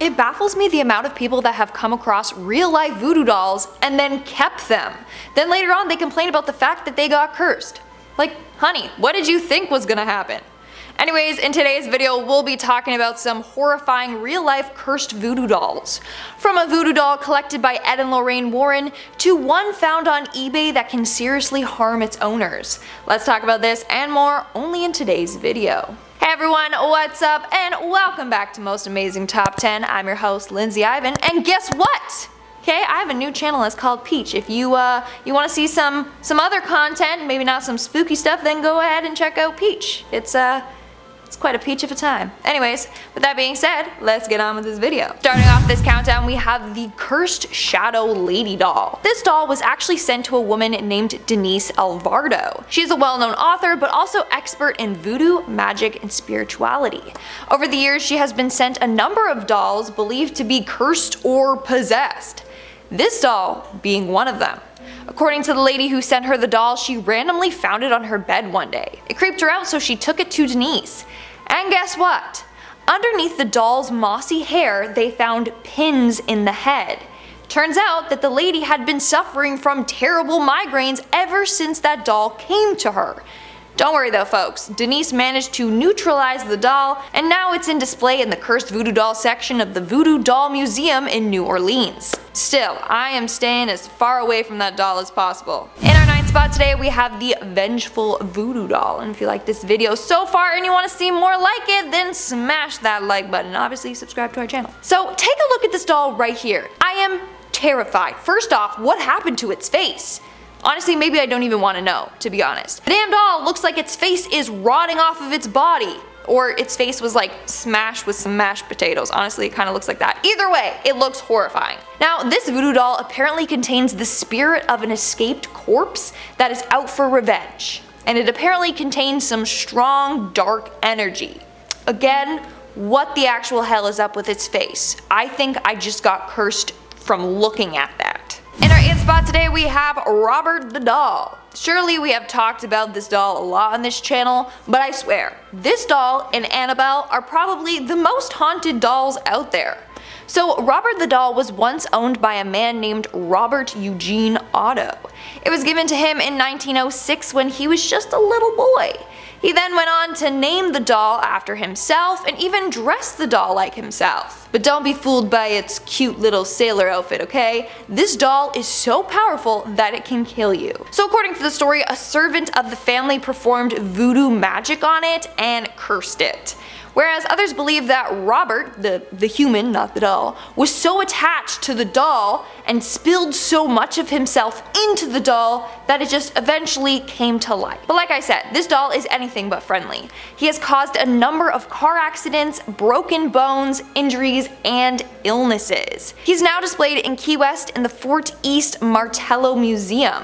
it baffles me the amount of people that have come across real life voodoo dolls and then kept them. Then later on they complain about the fact that they got cursed. Like, honey, what did you think was gonna happen? Anyways, in today's video we'll be talking about some horrifying real life cursed voodoo dolls. From a voodoo doll collected by Ed and Lorraine Warren to one found on eBay that can seriously harm its owners. Let's talk about this and more only in today's video. Hey everyone, what's up and welcome back to Most Amazing Top 10. I'm your host Lindsay Ivan, and guess what? Okay, I have a new channel that's called Peach. If you want to see some other content, maybe not some spooky stuff, then go ahead and check out Peach. It's quite a peach of a time. Anyways, with that being said, let's get on with this video. Starting off this countdown, we have the Cursed Shadow Lady doll. This doll was actually sent to a woman named Denise Alvarado. She's a well-known author, but also expert in voodoo, magic, and spirituality. Over the years, she has been sent a number of dolls believed to be cursed or possessed. This doll being one of them. According to the lady who sent her the doll, she randomly found it on her bed one day. It creeped her out, so she took it to Denise. And guess what? Underneath the doll's mossy hair, they found pins in the head. Turns out that the lady had been suffering from terrible migraines ever since that doll came to her. Don't worry though folks, Denise managed to neutralize the doll, and now it's in display in the Cursed Voodoo Doll section of the Voodoo Doll Museum in New Orleans. Still, I am staying as far away from that doll as possible. In our 9th spot today we have the Vengeful Voodoo Doll, and if you like this video so far and you want to see more like it, then smash that like button, obviously subscribe to our channel. So take a look at this doll right here. I am terrified. First off, what happened to its face? Honestly, maybe I don't even want to know, to be honest. The damn doll looks like its face is rotting off of its body. Or its face was like smashed with some mashed potatoes. Honestly, it kind of looks like that. Either way, it looks horrifying. Now, this voodoo doll apparently contains the spirit of an escaped corpse that is out for revenge. And it apparently contains some strong, dark energy. Again, what the actual hell is up with its face? I think I just got cursed from looking at that. In our 8th spot today we have Robert the Doll. Surely we have talked about this doll a lot on this channel, but I swear, this doll and Annabelle are probably the most haunted dolls out there. So Robert the Doll was once owned by a man named Robert Eugene Otto. It was given to him in 1906 when he was just a little boy. He then went on to name the doll after himself and even dress the doll like himself. But don't be fooled by its cute little sailor outfit, okay? This doll is so powerful that it can kill you. So according to the story, a servant of the family performed voodoo magic on it and cursed it. Whereas others believe that Robert, the human, not the doll, was so attached to the doll and spilled so much of himself into the doll that it just eventually came to life. But like I said, this doll is anything but friendly. He has caused a number of car accidents, broken bones, injuries, and illnesses. He's now displayed in Key West in the Fort East Martello Museum.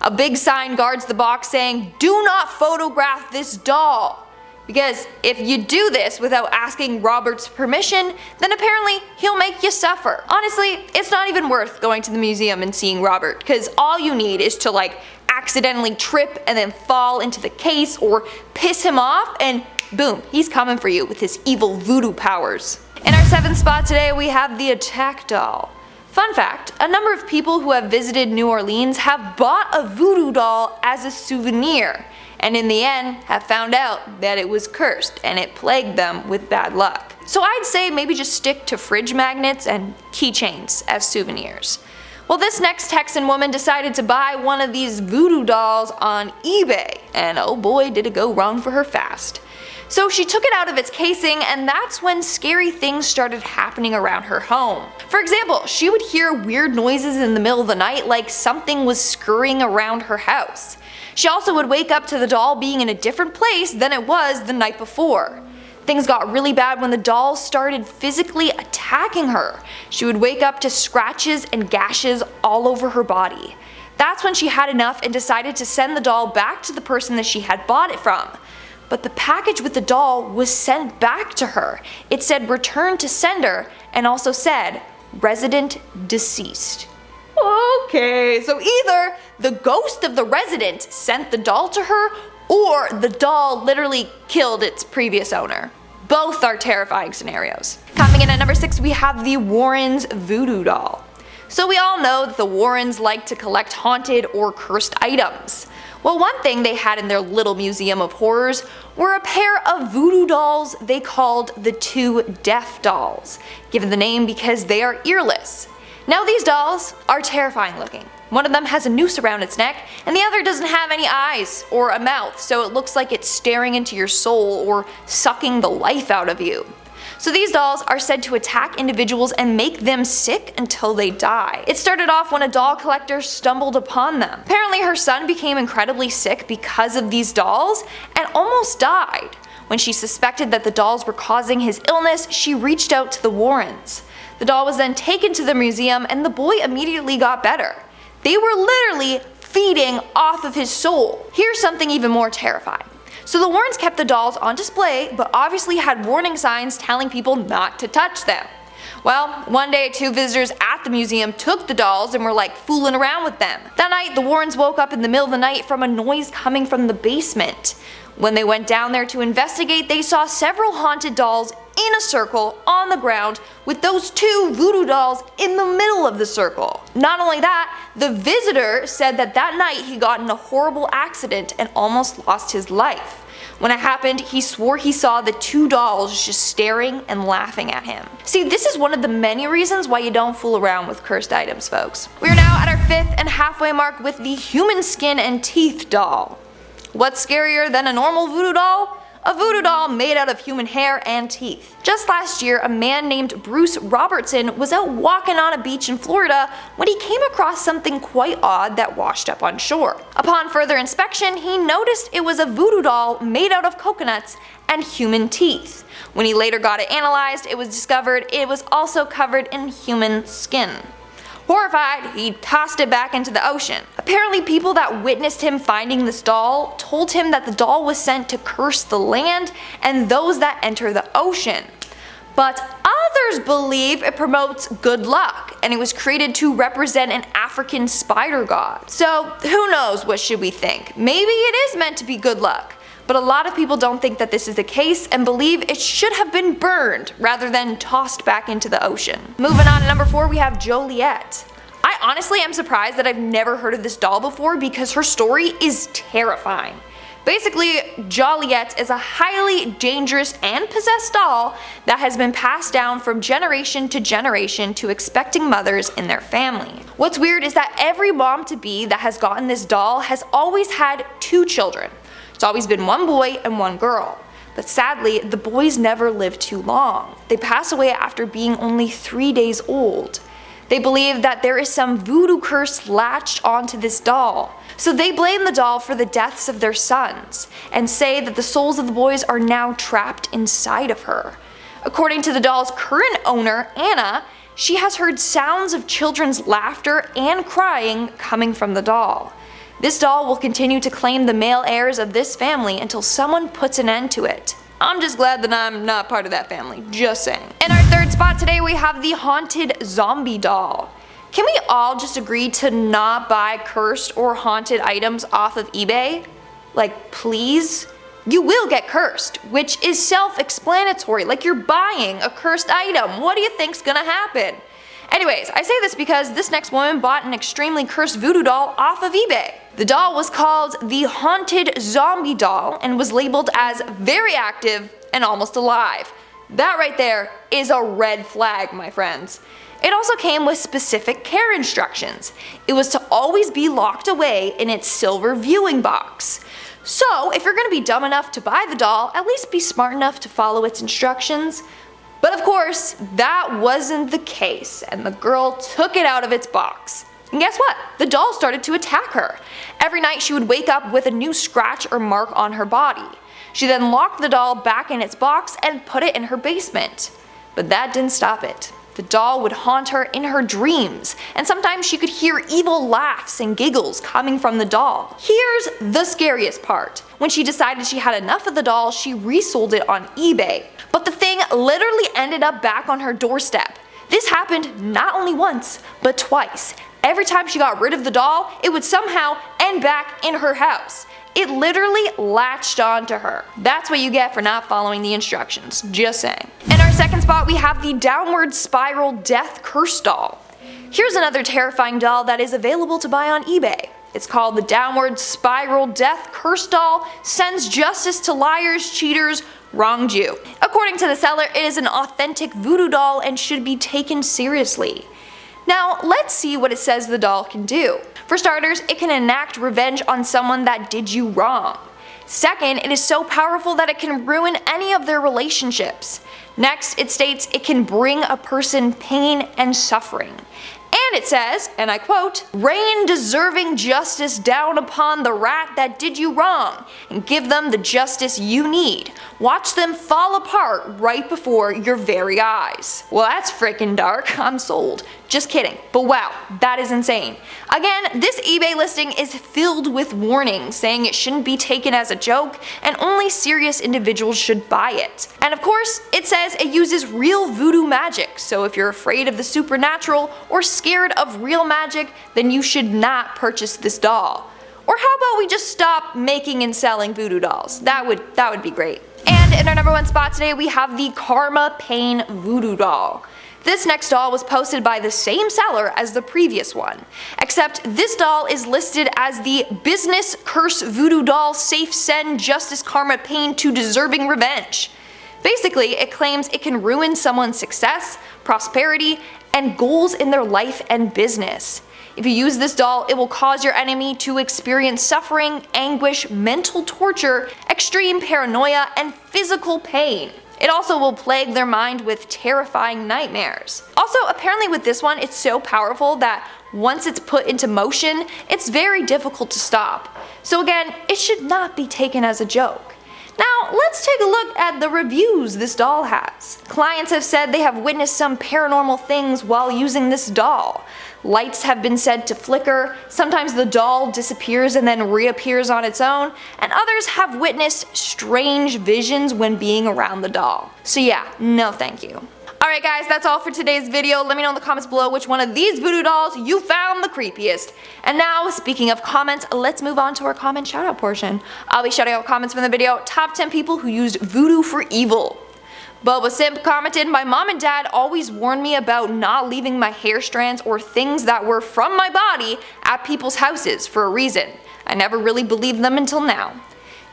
A big sign guards the box saying, "Do not photograph this doll." Because if you do this without asking Robert's permission, then apparently he'll make you suffer. Honestly, it's not even worth going to the museum and seeing Robert, because all you need is to like accidentally trip and then fall into the case or piss him off and boom, he's coming for you with his evil voodoo powers. In our 7th spot today we have the Attack Doll. Fun fact, a number of people who have visited New Orleans have bought a voodoo doll as a souvenir, and in the end have found out that it was cursed and it plagued them with bad luck. So I'd say maybe just stick to fridge magnets and keychains as souvenirs. Well, this next Texan woman decided to buy one of these voodoo dolls on eBay, and oh boy did it go wrong for her fast. So she took it out of its casing, and that's when scary things started happening around her home. For example, she would hear weird noises in the middle of the night like something was scurrying around her house. She also would wake up to the doll being in a different place than it was the night before. Things got really bad when the doll started physically attacking her. She would wake up to scratches and gashes all over her body. That's when she had enough and decided to send the doll back to the person that she had bought it from. But the package with the doll was sent back to her. It said return to sender and also said resident deceased. Okay, so either the ghost of the resident sent the doll to her or the doll literally killed its previous owner. Both are terrifying scenarios. Coming in at number 6, we have the Warrens Voodoo doll. So we all know that the Warrens like to collect haunted or cursed items. Well, one thing they had in their little museum of horrors were a pair of voodoo dolls they called the Two Deaf Dolls, given the name because they are earless. Now these dolls are terrifying looking. One of them has a noose around its neck, and the other doesn't have any eyes or a mouth, so it looks like it's staring into your soul or sucking the life out of you. So these dolls are said to attack individuals and make them sick until they die. It started off when a doll collector stumbled upon them. Apparently her son became incredibly sick because of these dolls and almost died. When she suspected that the dolls were causing his illness, she reached out to the Warrens. The doll was then taken to the museum and the boy immediately got better. They were literally feeding off of his soul. Here's something even more terrifying. So the Warrens kept the dolls on display, but obviously had warning signs telling people not to touch them. Well, one day 2 visitors at the museum took the dolls and were like fooling around with them. That night the Warrens woke up in the middle of the night from a noise coming from the basement. When they went down there to investigate, they saw several haunted dolls in a circle on the ground with those 2 voodoo dolls in the middle of the circle. Not only that, the visitor said that that night he got in a horrible accident and almost lost his life. When it happened, he swore he saw the 2 dolls just staring and laughing at him. See, this is one of the many reasons why you don't fool around with cursed items, folks. We are now at our 5th and halfway mark with the human skin and teeth doll. What's scarier than a normal voodoo doll? A voodoo doll made out of human hair and teeth. Just last year, a man named Bruce Robertson was out walking on a beach in Florida when he came across something quite odd that washed up on shore. Upon further inspection, he noticed it was a voodoo doll made out of coconuts and human teeth. When he later got it analyzed, it was discovered it was also covered in human skin. Horrified, he tossed it back into the ocean. Apparently people that witnessed him finding this doll told him that the doll was sent to curse the land and those that enter the ocean. But others believe it promotes good luck, and it was created to represent an African spider god. So who knows, what should we think? Maybe it is meant to be good luck. But a lot of people don't think that this is the case and believe it should have been burned rather than tossed back into the ocean. Moving on to number 4, we have Joliet. I honestly am surprised that I've never heard of this doll before because her story is terrifying. Basically, Joliet is a highly dangerous and possessed doll that has been passed down from generation to generation to expecting mothers in their family. What's weird is that every mom-to-be that has gotten this doll has always had 2 children. It's always been 1 boy and 1 girl. But sadly, the boys never live too long. They pass away after being only 3 days old. They believe that there is some voodoo curse latched onto this doll. So they blame the doll for the deaths of their sons, and say that the souls of the boys are now trapped inside of her. According to the doll's current owner, Anna, she has heard sounds of children's laughter and crying coming from the doll. This doll will continue to claim the male heirs of this family until someone puts an end to it. I'm just glad that I'm not part of that family, just saying. In our 3rd spot today we have the haunted zombie doll. Can we all just agree to not buy cursed or haunted items off of eBay? Like, please? You will get cursed, which is self-explanatory, like you're buying a cursed item. What do you think's gonna happen? Anyways, I say this because this next woman bought an extremely cursed voodoo doll off of eBay. The doll was called the Haunted Zombie Doll and was labeled as very active and almost alive. That right there is a red flag, my friends. It also came with specific care instructions. It was to always be locked away in its silver viewing box. So if you're going to be dumb enough to buy the doll, at least be smart enough to follow its instructions. But of course, that wasn't the case, and the girl took it out of its box. And guess what? The doll started to attack her. Every night she would wake up with a new scratch or mark on her body. She then locked the doll back in its box and put it in her basement. But that didn't stop it. The doll would haunt her in her dreams, and sometimes she could hear evil laughs and giggles coming from the doll. Here's the scariest part. When she decided she had enough of the doll, she resold it on eBay. But the thing literally ended up back on her doorstep. This happened not only once, but twice. every time she got rid of the doll, it would somehow end back in her house. It literally latched onto her. That's what you get for not following the instructions, just saying. In our second spot, we have the Downward Spiral Death Curse doll. Here's another terrifying doll that is available to buy on eBay. It's called the Downward Spiral Death Curse doll, sends justice to liars, cheaters, wronged you. According to the seller, it is an authentic voodoo doll and should be taken seriously. Now, let's see what it says the doll can do. For starters, it can enact revenge on someone that did you wrong. Second, it is so powerful that it can ruin any of their relationships. Next, it states it can bring a person pain and suffering. And it says, and I quote, "Rain deserving justice down upon the rat that did you wrong, and give them the justice you need. Watch them fall apart right before your very eyes." Well, that's freaking dark. I'm sold. Just kidding. But wow, that is insane. Again, this eBay listing is filled with warnings saying it shouldn't be taken as a joke and only serious individuals should buy it. And of course, it says it uses real voodoo magic, so if you're afraid of the supernatural or scared of real magic, then you should not purchase this doll. Or how about we just stop making and selling voodoo dolls? That would be great. And in our number one spot today, we have the Karma Pain Voodoo doll. This next doll was posted by the same seller as the previous one, except this doll is listed as the Business Curse Voodoo Doll Safe Send Justice Karma Pain to Deserving Revenge. Basically, it claims it can ruin someone's success, prosperity, and goals in their life and business. If you use this doll, it will cause your enemy to experience suffering, anguish, mental torture, extreme paranoia, and physical pain. It also will plague their mind with terrifying nightmares. Also, apparently with this one, it's so powerful that once it's put into motion, it's very difficult to stop. So again, it should not be taken as a joke. Now, let's take a look at the reviews this doll has. Clients have said they have witnessed some paranormal things while using this doll. Lights have been said to flicker, sometimes the doll disappears and then reappears on its own, and others have witnessed strange visions when being around the doll. So yeah, no thank you. Alright guys, that's all for today's video. Let me know in the comments below which one of these voodoo dolls you found the creepiest. And now, speaking of comments, let's move on to our comment shoutout portion. I'll be shouting out comments from the video, top 10 people who used voodoo for evil. Boba Simp commented, "My mom and dad always warned me about not leaving my hair strands or things that were from my body at people's houses for a reason. I never really believed them until now."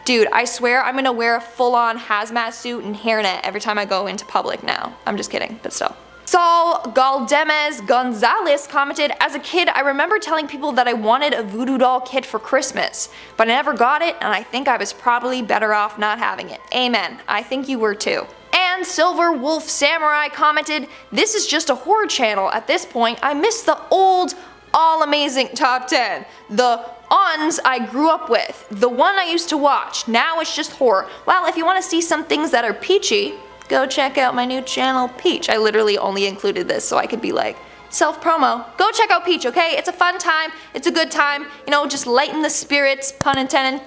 Dude, I swear I'm gonna wear a full-on hazmat suit and hairnet every time I go into public now. I'm just kidding, but still. Saul Galdemez Gonzalez commented, "As a kid, I remember telling people that I wanted a voodoo doll kit for Christmas, but I never got it, and I think I was probably better off not having it." Amen. I think you were too. And Silver Wolf Samurai commented, "This is just a horror channel at this point. I miss the old, all-amazing top 10. The ons I grew up with. The one I used to watch. Now it's just horror. Well, if you want to see some things that are peachy, go check out my new channel, Peach." I literally only included this so I could be like, self-promo. Go check out Peach, okay? It's a fun time. It's a good time. You know, just lighten the spirits, pun intended.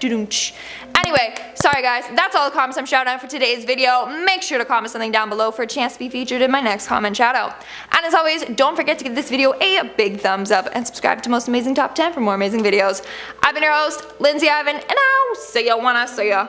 Anyway, sorry guys, that's all the comments I'm shouting out for today's video. Make sure to comment something down below for a chance to be featured in my next comment shoutout. And as always, don't forget to give this video a big thumbs up and subscribe to Most Amazing Top 10 for more amazing videos. I've been your host, Lindsay Ivan, and I'll see ya when I see ya.